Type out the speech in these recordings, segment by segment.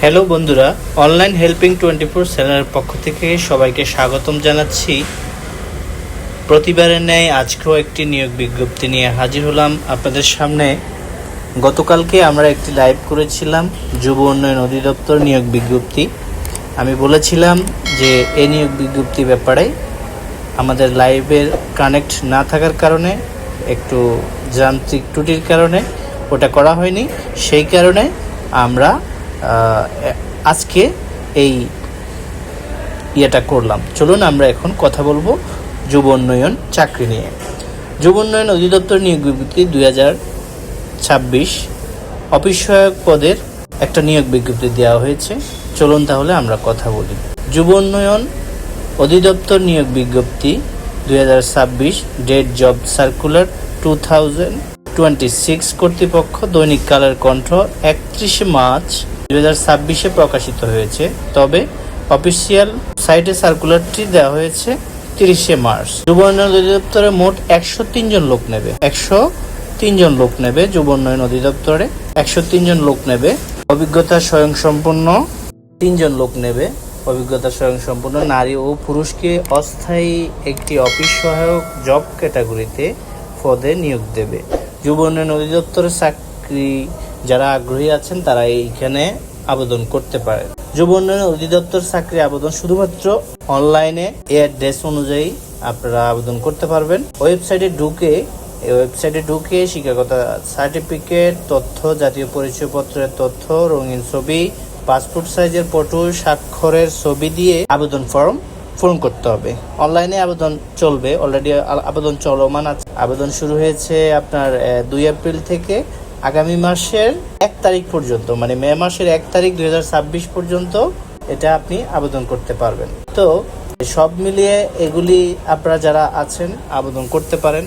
Hello বন্ধুরা, online helping 24 চ্যানেলের পক্ষ থেকে সবাইকে স্বাগতম জানাচ্ছি। প্রতিবারের ন্যায় আজকেও একটি নিয়োগ বিজ্ঞপ্তি নিয়ে হাজির হলাম আপনাদের সামনে। গতকালকে আমরা একটি লাইভ করেছিলাম যুব উন্নয়ন অধিদপ্তর নিয়োগ বিজ্ঞপ্তি। আমি বলেছিলাম যে এই নিয়োগ বিজ্ঞপ্তি ব্যাপারে আমাদের লাইভের কানেক্ট না থাকার কারণে, একটু যান্ত্রিক ত্রুটির কারণে ওটা করা হয়নি। সেই কারণে আমরা আজকে এই ইয়েটা করলাম। চলুন আমরা এখন কথা বলবো যুব উন্নয়ন চাকরি নিয়ে। যুব উন্নয়ন অধিদপ্তর নিয়োগ বিজ্ঞপ্তি 2026 অফিস সহায়ক পদের একটা নিয়োগ বিজ্ঞপ্তি দেওয়া হয়েছে। চলুন তাহলে আমরা কথা বলি। যুব উন্নয়ন অধিদপ্তর নিয়োগ বিজ্ঞপ্তি 2026 ডেট জব সার্কুলার 2026 কর্তৃপক্ষ দৈনিক কালের কণ্ঠ 31 মার্চ 2026 প্রকাশিত হয়েছে। তবে অফিসিয়াল সাইটে সার্কুলারটি দেওয়া হয়েছে 30 মার্চ। যুব উন্নয়ন অধিদপ্তরে মোট 103 জন লোক নেবে। 103 জন লোক নেবে যুব উন্নয়ন অধিদপ্তরে। 103 জন লোক নেবে। অভিজ্ঞতা স্বয়ংসম্পন্ন 3 জন লোক নেবে। অভিজ্ঞতা স্বয়ংসম্পন্ন নারী ও পুরুষকে অস্থায়ী একটি অফিস সহায়ক জব ক্যাটাগরিতে পদে নিয়োগ দেবে। যুব উন্নয়ন অধিদপ্তরের চাকরি যারা আগ্রহী আছেন তারা এইখানে আবেদন করতে পারে। যুব উন্নয়ন অধিদপ্তর চাকরি আবেদন শুধুমাত্র অনলাইনে অ্যাড্রেস অনুযায়ী আপনারা আবেদন করতে পারবেন। ওয়েবসাইটে ঢুকে শিক্ষাগত সার্টিফিকেট, তথ্য, জাতীয় পরিচয়পত্রের তথ্য, রঙিন ছবি, পাসপোর্ট সাইজের ফটো, স্বাক্ষরের ছবি দিয়ে আবেদন ফর্ম পূরণ করতে হবে। অনলাইনে আবেদন চলবে, অলরেডি আবেদন চলমান আছে। আবেদন শুরু হয়েছে আপনার 2 এপ্রিল থেকে আগামী মাসের 1 তারিখ পর্যন্ত, মানে মে মাসের 1 তারিখ 2026 পর্যন্ত এটা আপনি আবেদন করতে পারবেন। তো সব মিলিয়ে এগুলি আপনারা যারা আছেন আবেদন করতে পারেন।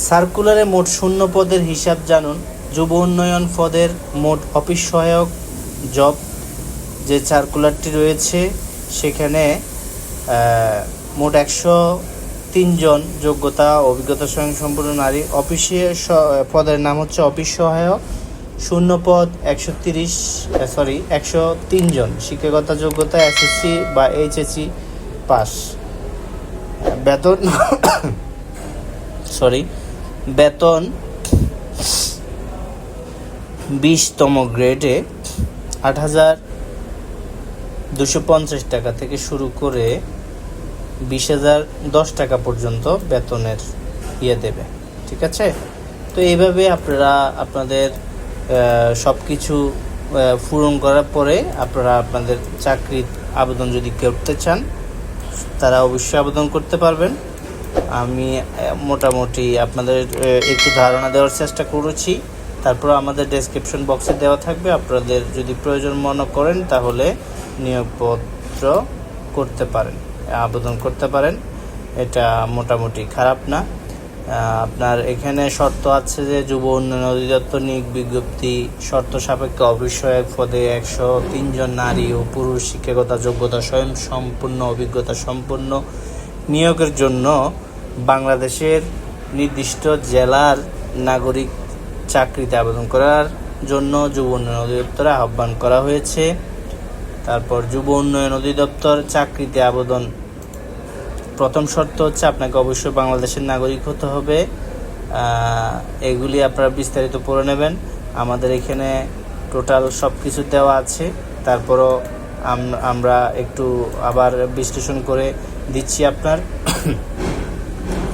সার্কুলারে মোট শূন্য পদের হিসাব জানুন। যুব উন্নয়ন পদের মোট অফিস সহায়ক জব যে সার্কুলারটি রয়েছে সেখানে মোট 103 জন যোগ্যতা অভিজ্ঞতা স্বয়ংসম্পন্ন নারী অফিসে পদের নাম হচ্ছে অফিস সহায়ক। শূন্য পদ 103 জন। শিক্ষাগত যোগ্যতা এসএসসি বা এইচএসসি পাস। বেতন 20তম গ্রেডে 8,250 টাকা থেকে শুরু করে 20,010 টাকা পর্যন্ত বেতনের দেবে। ঠিক আছে? তো এইভাবে আপনারা আপনাদের সব কিছু পূরণ করার পরে আপনারা আপনাদের চাকরির আবেদন যদি করতে চান তারা অবশ্যই আবেদন করতে পারবেন। আমি মোটামুটি আপনাদের একটু ধারণা দেওয়ার চেষ্টা করেছি। তারপর আমাদের ডেসক্রিপশন বক্সে দেওয়া থাকবে। আপনাদের যদি প্রয়োজন মনে করেন তাহলে নিয়োগপত্র করতে পারেন, আবেদন করতে পারেন। এটা মোটামুটি খারাপ না। আপনার এখানে শর্ত আছে যে যুব উন্নয়ন অধিদপ্তর নিয়োগ বিজ্ঞপ্তি শর্ত সাপেক্ষে অফিস সহায়ক পদে 103 জন নারী ও পুরুষ শিক্ষাগত যোগ্যতা স্বয়ংসম্পূর্ণ অভিজ্ঞতা সম্পন্ন নিয়োগের জন্য বাংলাদেশের নির্দিষ্ট জেলার নাগরিক চাকরিতে আবেদন করার জন্য যুব উন্নয়ন অধিদপ্তরে আহ্বান করা হয়েছে। তারপর যুব উন্নয়ন অধিদপ্তর চাকরিতে আবেদন প্রথম শর্ত হচ্ছে আপনাকে অবশ্যই বাংলাদেশের নাগরিক হতে হবে। এগুলি আপনারা বিস্তারিত পড়ে নেবেন। আমাদের এখানে টোটাল সব কিছু দেওয়া আছে। তারপরও আমরা একটু আবার বিশ্লেষণ করে দিচ্ছি। আপনার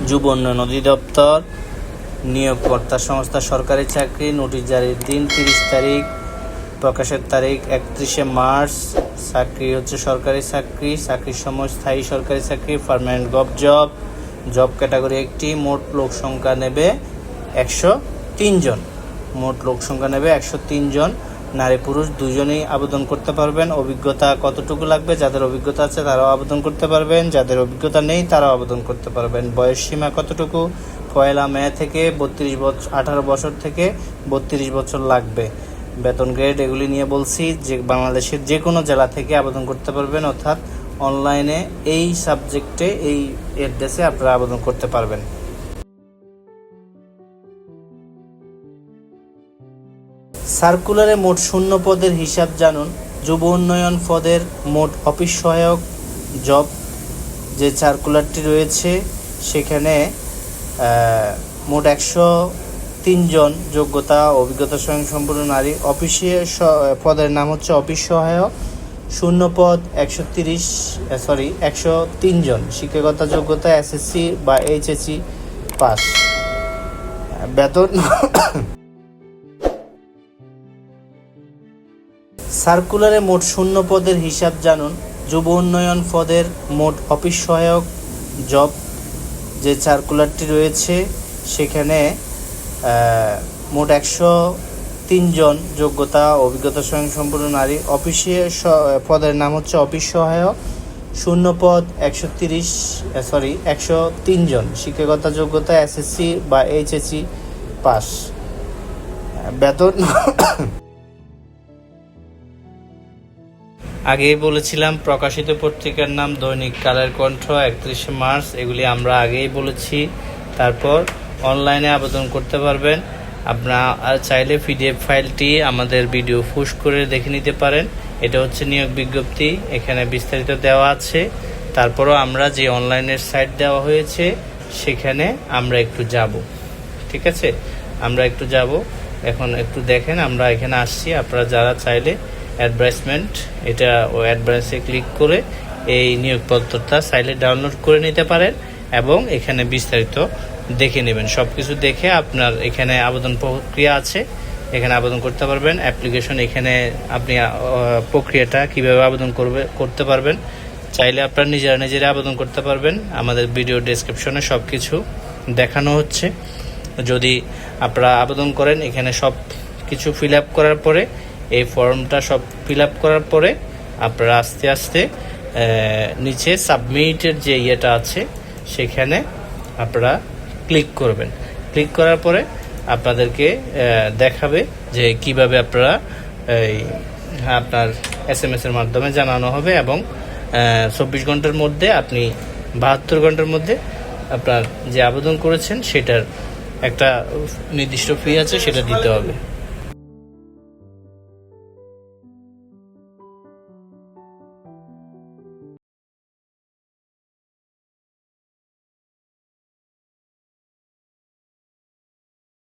যুব উন্নয়ন অধিদপ্তর নিয়োগকর্তা সংস্থা সরকারি চাকরি, নোটিশ জারির দিন 30 তারিখ, প্রকাশের তারিখ 31 মার্চ। চাকরি হচ্ছে সরকারি চাকরি। চাকরির সময় স্থায়ী সরকারি চাকরি, পার্মানেন্ট জব ক্যাটাগরি একটি। মোট লোক সংখ্যা নেবে 103 জন। মোট লোক সংখ্যা নেবে 103 জন। নারী পুরুষ দুজনেই আবেদন করতে পারবেন। অভিজ্ঞতা কতটুকু লাগবে? যাদের অভিজ্ঞতা আছে তারাও আবেদন করতে পারবেন, যাদের অভিজ্ঞতা নেই তারাও আবেদন করতে পারবেন। বয়স সীমা কতটুকু? 1 মে থেকে 18 বছর থেকে 32 বছর লাগবে। বেতন গ্রেড এগুলি নিয়ে বলছি। যে বাংলাদেশের যে কোনো জেলা থেকে আবেদন করতে পারবেন, অর্থাৎ অনলাইনে এই সাবজেক্টে এই অ্যাড্রেসে আপনারা আবেদন করতে পারবেন। সার্কুলারে মোট শূন্য পদের হিসাব জানুন। যুব উন্নয়ন পদের মোট অফিস সহায়ক জব যে সার্কুলারটি রয়েছে সেখানে মোট 103 জন যোগ্যতা অভিজ্ঞতা স্বয়ংসম্পূর্ণ নারী অফিসে পদের নাম হচ্ছে অফিস সহায়ক। শূন্য পদ 103 জন। শিক্ষাগত যোগ্যতা এসএসসি বা এইচএসসি পাস। বেতন সার্কুলারে মোট শূন্য পদের হিসাব জানুন। যুব উন্নয়ন পদের মোট অফিস সহায়ক জব যে সার্কুলারটি রয়েছে সেখানে মোট 103 জন যোগ্যতা অভিজ্ঞতা স্বয়ংসম্পূর্ণ নারী অফিসে পদের নাম হচ্ছে অফিস সহায়ক। শূন্য পদ 103 জন। শিক্ষাগত যোগ্যতা এসএসসি বা এইচএসসি পাস। বেতন আগেই বলেছিলাম প্রকাশিত পত্রিকার নাম দৈনিক কালের কণ্ঠ 31 মার্চ, এগুলি আমরা আগেই বলেছি। তারপর অনলাইনে আবেদন করতে পারবেন। আপনারা চাইলে পিডিএফ ফাইলটি আমাদের ভিডিও পুশ করে দেখে নিতে পারেন। এটা হচ্ছে নিয়োগ বিজ্ঞপ্তি, এখানে বিস্তারিত দেওয়া আছে। তারপরও আমরা যে অনলাইনের সাইট দেওয়া হয়েছে সেখানে আমরা একটু যাব, ঠিক আছে? আমরা একটু যাব, এখন একটু দেখেন। আমরা এখানে আসছি। আপনারা যারা চাইলে অ্যাডভার্টাইজমেন্ট, এটা ও অ্যাডভার্টাইজে ক্লিক করে এই নিয়োগপত্রটা চাইলে ডাউনলোড করে নিতে পারেন এবং এখানে বিস্তারিত দেখে নেবেন। সব কিছু দেখে আপনার এখানে আবেদন প্রক্রিয়া আছে, এখানে আবেদন করতে পারবেন। অ্যাপ্লিকেশন, এখানে আপনি প্রক্রিয়াটা কীভাবে আবেদন করতে পারবেন চাইলে আপনারা নিজেরা আবেদন করতে পারবেন। আমাদের ভিডিও ডেসক্রিপশনে সব কিছু দেখানো হচ্ছে। যদি আপনারা আবেদন করেন, এখানে সব কিছু ফিল আপ করার পরে, এই ফর্মটা সব ফিল আপ করার পরে আপনারা আস্তে আস্তে নিচে সাবমিটের যে ইয়েটা আছে সেখানে আপনারা ক্লিক করবেন। ক্লিক করার পরে আপনাদেরকে দেখাবে যে কিভাবে আপনারা আপনার SMS এর মাধ্যমে জানানো হবে এবং 24 ঘন্টার মধ্যে, আপনি 72 ঘন্টার মধ্যে আপনার যে আবেদন করেছেন সেটার একটা নির্দিষ্ট ফি আছে, সেটা দিতে হবে।